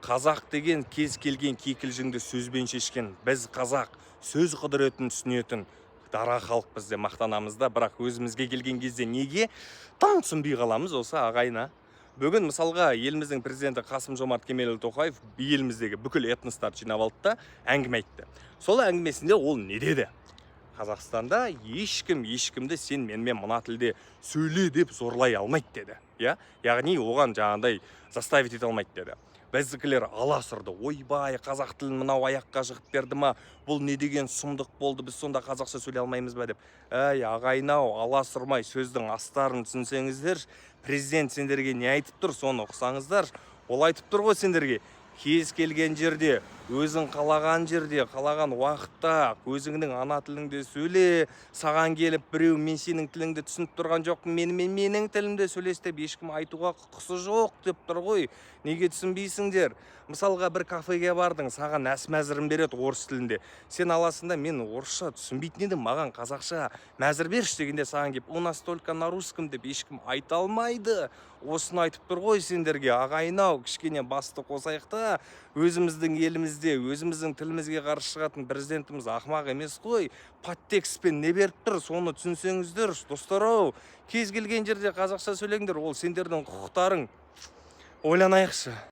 Қазақ деген кез келген кикілжіңді сөзбен шешкен. Біз қазақ сөз құдіретін түсінетін дара халық бізде мақтанамыз да, бірақ өзімізге келген кезде неге тым түсінбей қаламыз осы ағайына. Бүгін мысалға еліміздің президенті Қасым-Жомарт Кемелұлы Тоқаев еліміздегі бүкіл этностарды жинап алды да әңгіме айтты. Сол әңгімесінде ол не деді? Қазақстанда ешкімді сен менімен мына тілде сөйле деп зорлай алмайды деді. Яғни оған жаңағыдай заставить ете алмайды деді. Біздікілер аласырды. Ойбай, қазақ тілін мынау аяққа жығып берді ма? Бұл не деген сұмдық болды? Біз сонда қазақша сөйлей алмаймыз ба деп. Әй, ағайын-ау, аласырмай сөздің астарын түсінсеңіздер, президент сендерге не айтып тұр, соны ұқсаңыздар. Ол айтып тұр ғой сендерге. Кез келген жерде, өзің қалаған жерде, қалаған уақытта, өзіңнің ана тіліңде сөйле, саған келіп біреу мен сенің тіліңді түсініп тұрған жоқпын, менің тілімде сөйлес деп ешкім айтуға құқысы жоқ деп тұр ғой. Неге түсінбейсіңдер? Мысалға бір кафеге бардың, саған мәзірін береді орыс тілінде. Сен аласында, мен орысша түсінбейтін едім, маған қазақша мәзір берші дегенде саған кеп, у нас только на русском деп ешкім айта алмайды. Осыны айтып тұр ғой сендерге, ағайын-ау, кішкене басты қосайық та, өзіміздің елімізде, өзіміздің тілімізге қарсы шығатын президентіміз ақымақ емес қой. Подтекстпен не беріп тұр, соны түсінсеңіздер, достар-ау. Кез келген жерде қазақша сөйлеңдер, ол сендердің құқықтарың. Ойланайықшы.